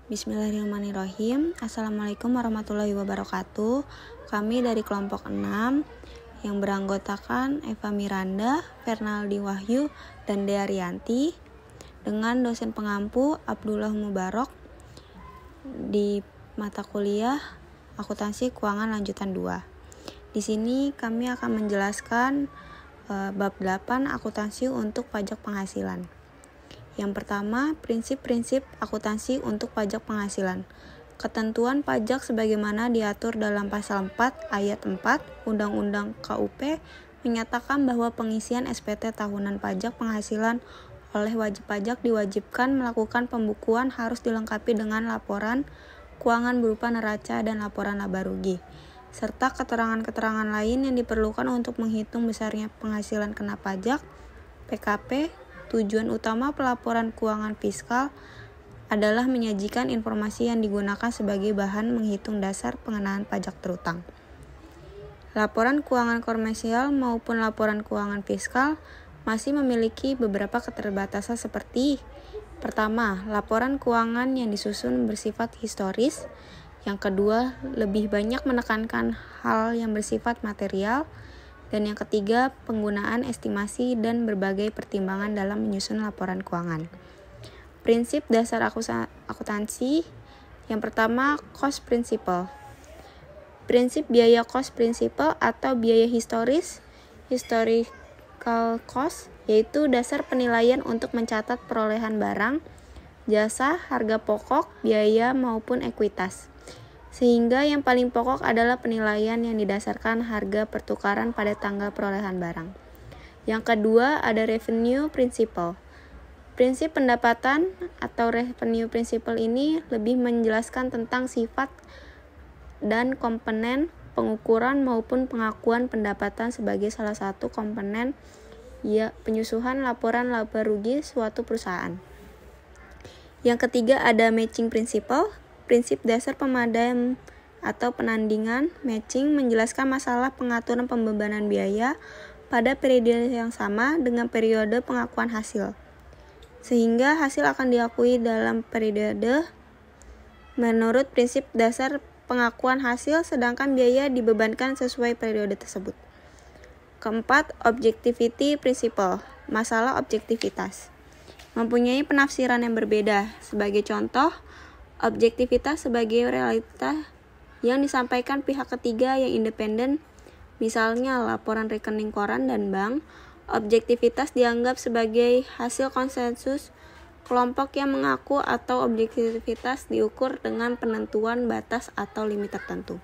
Bismillahirrahmanirrahim. Assalamualaikum warahmatullahi wabarakatuh. Kami dari kelompok 6 yang beranggotakan Eva Miranda, Fernaldi Wahyu, dan Dea Rianti dengan dosen pengampu Abdullah Mubarok di mata kuliah Akuntansi Keuangan Lanjutan 2. Di sini kami akan menjelaskan bab 8 akuntansi untuk pajak penghasilan. Yang pertama, prinsip-prinsip akuntansi untuk pajak penghasilan. Ketentuan pajak sebagaimana diatur dalam pasal 4 ayat 4 Undang-Undang KUP menyatakan bahwa pengisian SPT tahunan pajak penghasilan oleh wajib pajak diwajibkan melakukan pembukuan harus dilengkapi dengan laporan keuangan berupa neraca dan laporan laba rugi, serta keterangan-keterangan lain yang diperlukan untuk menghitung besarnya penghasilan kena pajak, PKP. Tujuan utama pelaporan keuangan fiskal adalah menyajikan informasi yang digunakan sebagai bahan menghitung dasar pengenaan pajak terutang. Laporan keuangan komersial maupun laporan keuangan fiskal masih memiliki beberapa keterbatasan seperti: pertama, laporan keuangan yang disusun bersifat historis. Yang kedua, lebih banyak menekankan hal yang bersifat material. Dan yang ketiga, penggunaan estimasi dan berbagai pertimbangan dalam menyusun laporan keuangan. Prinsip dasar akuntansi. Yang pertama, cost principle. Prinsip biaya cost principle atau biaya historis, historical cost, yaitu dasar penilaian untuk mencatat perolehan barang, jasa, harga pokok, biaya maupun ekuitas. Sehingga yang paling pokok adalah penilaian yang didasarkan harga pertukaran pada tanggal perolehan barang. Yang kedua ada revenue principle. Prinsip pendapatan atau revenue principle ini lebih menjelaskan tentang sifat dan komponen pengukuran maupun pengakuan pendapatan sebagai salah satu komponen penyusunan laporan laba rugi suatu perusahaan. Yang ketiga ada matching principle. Prinsip dasar pemadam atau penandingan matching menjelaskan masalah pengaturan pembebanan biaya pada periode yang sama dengan periode pengakuan hasil, sehingga hasil akan diakui dalam periode menurut prinsip dasar pengakuan hasil, sedangkan biaya dibebankan sesuai periode tersebut. Keempat, objectivity principle, masalah objektivitas, mempunyai penafsiran yang berbeda. Sebagai contoh, objektivitas sebagai realitas yang disampaikan pihak ketiga yang independen, misalnya laporan rekening koran dan bank. Objektivitas dianggap sebagai hasil konsensus kelompok yang mengaku, atau objektivitas diukur dengan penentuan batas atau limit tertentu.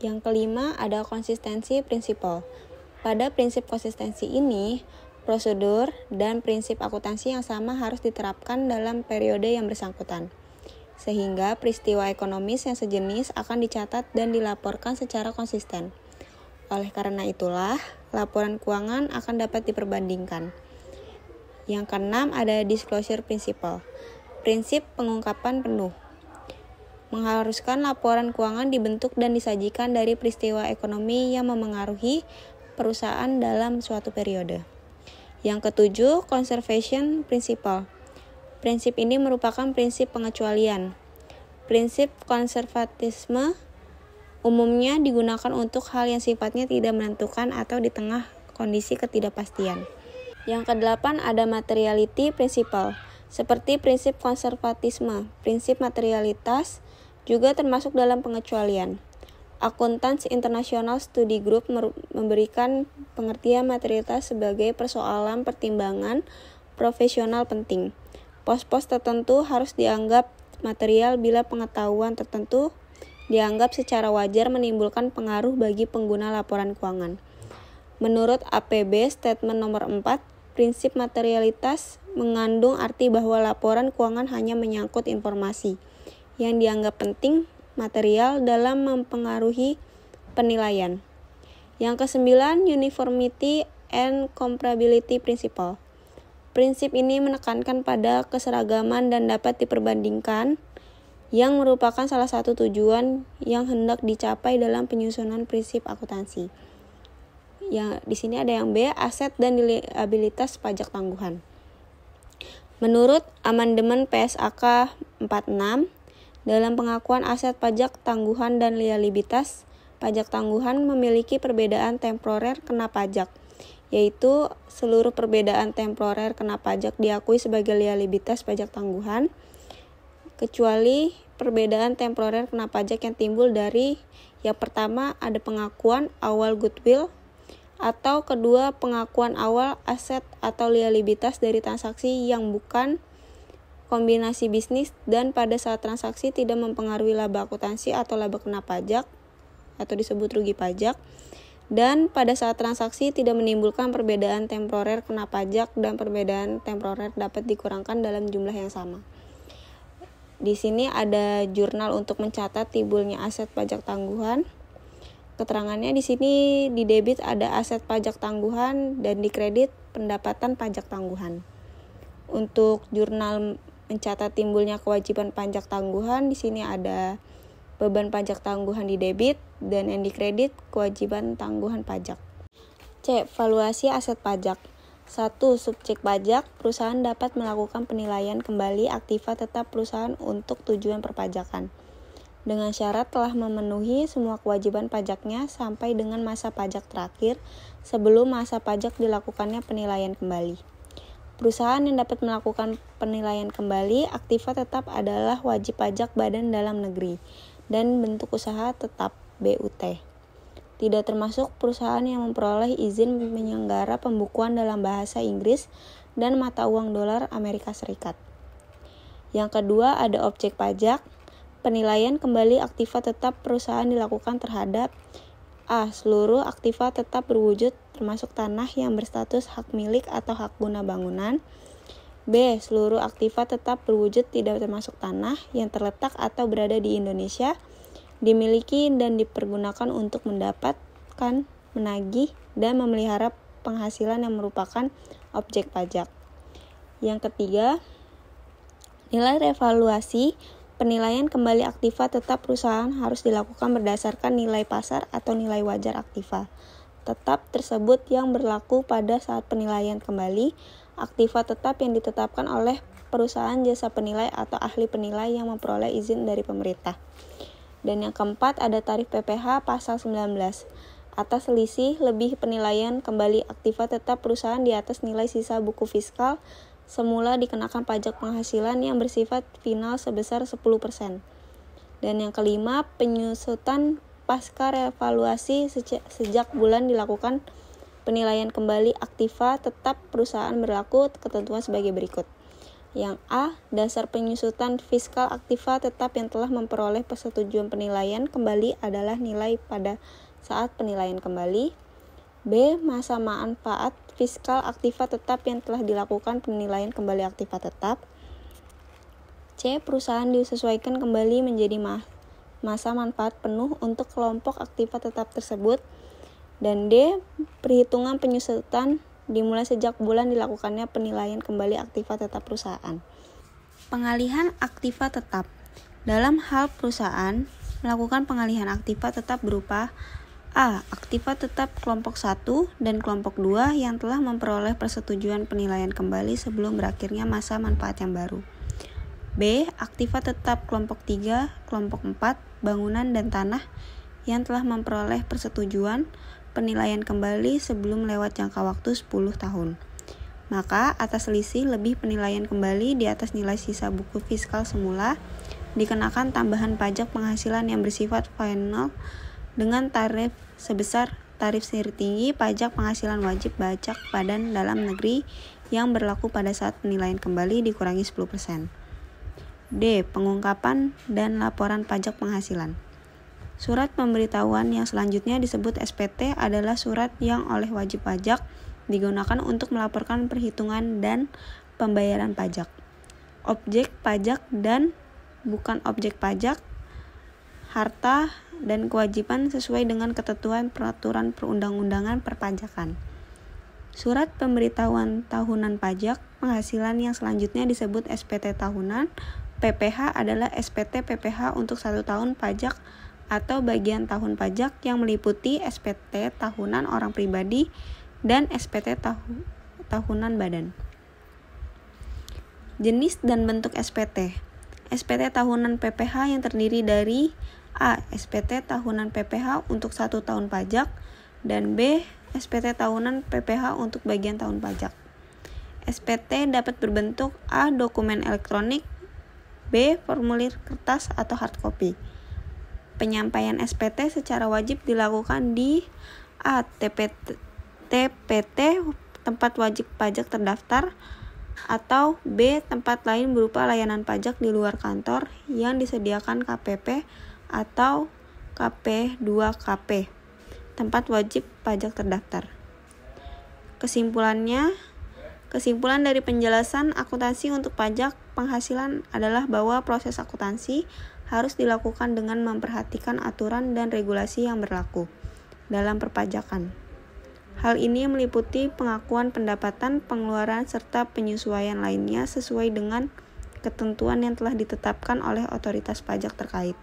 Yang kelima ada konsistensi prinsipal. Pada prinsip konsistensi ini, prosedur dan prinsip akuntansi yang sama harus diterapkan dalam periode yang bersangkutan, sehingga peristiwa ekonomis yang sejenis akan dicatat dan dilaporkan secara konsisten. Oleh karena itulah, laporan keuangan akan dapat diperbandingkan. Yang keenam ada disclosure principle. Prinsip pengungkapan penuh. Mengharuskan laporan keuangan dibentuk dan disajikan dari peristiwa ekonomi yang memengaruhi perusahaan dalam suatu periode. Yang ketujuh, conservation principle. Prinsip ini merupakan prinsip pengecualian. Prinsip konservatisme umumnya digunakan untuk hal yang sifatnya tidak menentukan atau di tengah kondisi ketidakpastian. Yang kedelapan ada materiality principle. Seperti prinsip konservatisme, prinsip materialitas juga termasuk dalam pengecualian. Accountants International Study Group memberikan pengertian materialitas sebagai persoalan pertimbangan profesional penting. Pos-pos tertentu harus dianggap material bila pengetahuan tertentu dianggap secara wajar menimbulkan pengaruh bagi pengguna laporan keuangan. Menurut APB Statement nomor 4, prinsip materialitas mengandung arti bahwa laporan keuangan hanya menyangkut informasi yang dianggap penting material dalam mempengaruhi penilaian. Yang kesembilan, uniformity and comparability principle. Prinsip ini menekankan pada keseragaman dan dapat diperbandingkan, yang merupakan salah satu tujuan yang hendak dicapai dalam penyusunan prinsip akuntansi. Yang di sini ada yang B, aset dan liabilitas pajak tangguhan. Menurut Amandemen PSAK 46, dalam pengakuan aset pajak tangguhan dan liabilitas, pajak tangguhan memiliki perbedaan temporer kena pajak, yaitu seluruh perbedaan temporer kena pajak diakui sebagai liabilitas pajak tangguhan, kecuali perbedaan temporer kena pajak yang timbul dari yang pertama ada pengakuan awal goodwill, atau kedua pengakuan awal aset atau liabilitas dari transaksi yang bukan kombinasi bisnis dan pada saat transaksi tidak mempengaruhi laba akuntansi atau laba kena pajak atau disebut rugi pajak, dan pada saat transaksi tidak menimbulkan perbedaan temporer kena pajak dan perbedaan temporer dapat dikurangkan dalam jumlah yang sama. Di sini ada jurnal untuk mencatat timbulnya aset pajak tangguhan. Keterangannya di sini di debit ada aset pajak tangguhan dan di kredit pendapatan pajak tangguhan. Untuk jurnal mencatat timbulnya kewajiban pajak tangguhan, di sini ada beban pajak tangguhan di debit dan yang di kredit kewajiban tangguhan pajak. C. Valuasi aset pajak. 1. Subjek pajak, perusahaan dapat melakukan penilaian kembali aktiva tetap perusahaan untuk tujuan perpajakan, dengan syarat telah memenuhi semua kewajiban pajaknya sampai dengan masa pajak terakhir sebelum masa pajak dilakukannya penilaian kembali. Perusahaan yang dapat melakukan penilaian kembali aktiva tetap adalah wajib pajak badan dalam negeri dan bentuk usaha tetap BUT. Tidak termasuk perusahaan yang memperoleh izin menyelenggara pembukuan dalam bahasa Inggris dan mata uang dolar Amerika Serikat. Yang kedua ada objek pajak. Penilaian kembali aktiva tetap perusahaan dilakukan terhadap A. Seluruh aktiva tetap berwujud termasuk tanah yang berstatus hak milik atau hak guna bangunan. B. Seluruh aktiva tetap berwujud tidak termasuk tanah yang terletak atau berada di Indonesia, dimiliki dan dipergunakan untuk mendapatkan, menagih, dan memelihara penghasilan yang merupakan objek pajak. Yang ketiga, nilai revaluasi. Penilaian kembali aktiva tetap perusahaan harus dilakukan berdasarkan nilai pasar atau nilai wajar aktiva tetap tersebut yang berlaku pada saat penilaian kembali aktiva tetap yang ditetapkan oleh perusahaan jasa penilai atau ahli penilai yang memperoleh izin dari pemerintah. Dan yang keempat ada tarif PPh pasal 19. Atas selisih lebih penilaian kembali aktiva tetap perusahaan di atas nilai sisa buku fiskal semula dikenakan pajak penghasilan yang bersifat final sebesar 10%. Dan yang kelima, penyusutan pasca revaluasi sejak bulan dilakukan penilaian kembali aktiva tetap perusahaan berlaku ketentuan sebagai berikut. Yang A, dasar penyusutan fiskal aktiva tetap yang telah memperoleh persetujuan penilaian kembali adalah nilai pada saat penilaian kembali. B, masa manfaat fiskal aktiva tetap yang telah dilakukan penilaian kembali aktiva tetap. C, perusahaan disesuaikan kembali menjadi masa manfaat penuh untuk kelompok aktiva tetap tersebut. Dan D, perhitungan penyusutan dimulai sejak bulan dilakukannya penilaian kembali aktiva tetap perusahaan. Pengalihan aktiva tetap. Dalam hal perusahaan melakukan pengalihan aktiva tetap berupa A. Aktiva tetap kelompok 1 dan kelompok 2 yang telah memperoleh persetujuan penilaian kembali sebelum berakhirnya masa manfaat yang baru. B. Aktiva tetap kelompok 3, kelompok 4, bangunan dan tanah yang telah memperoleh persetujuan penilaian kembali sebelum lewat jangka waktu 10 tahun. Maka atas selisih lebih penilaian kembali di atas nilai sisa buku fiskal semula dikenakan tambahan pajak penghasilan yang bersifat final dengan tarif sebesar tarif seri tinggi pajak penghasilan wajib pajak badan dalam negeri yang berlaku pada saat penilaian kembali dikurangi 10%. D. Pengungkapan dan laporan pajak penghasilan. Surat pemberitahuan yang selanjutnya disebut SPT adalah surat yang oleh wajib pajak digunakan untuk melaporkan perhitungan dan pembayaran pajak, objek pajak dan bukan objek pajak, harta dan kewajiban sesuai dengan ketentuan peraturan perundang-undangan perpajakan. Surat pemberitahuan tahunan pajak penghasilan yang selanjutnya disebut SPT tahunan. PPh adalah SPT PPh untuk 1 tahun pajak atau bagian tahun pajak yang meliputi SPT tahunan orang pribadi dan SPT tahunan badan. Jenis dan bentuk SPT. SPT tahunan PPh yang terdiri dari A. SPT tahunan PPh untuk 1 tahun pajak, dan B. SPT tahunan PPh untuk bagian tahun pajak. SPT dapat berbentuk A. Dokumen elektronik, B. Formulir kertas atau hard copy. Penyampaian SPT secara wajib dilakukan di A. TPT tempat wajib pajak terdaftar, atau B. tempat lain berupa layanan pajak di luar kantor yang disediakan KPP atau KP2KP, tempat wajib pajak terdaftar. Kesimpulan dari penjelasan akuntansi untuk pajak penghasilan adalah bahwa proses akuntansi harus dilakukan dengan memperhatikan aturan dan regulasi yang berlaku dalam perpajakan. Hal ini meliputi pengakuan pendapatan, pengeluaran, serta penyesuaian lainnya sesuai dengan ketentuan yang telah ditetapkan oleh otoritas pajak terkait.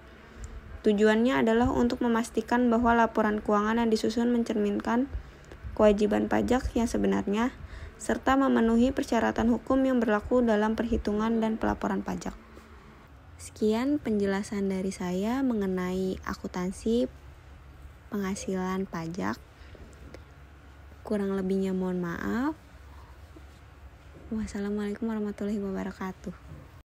Tujuannya adalah untuk memastikan bahwa laporan keuangan yang disusun mencerminkan kewajiban pajak yang sebenarnya, serta memenuhi persyaratan hukum yang berlaku dalam perhitungan dan pelaporan pajak. Sekian penjelasan dari saya mengenai akuntansi penghasilan pajak. Kurang lebihnya mohon maaf. Wassalamualaikum warahmatullahi wabarakatuh.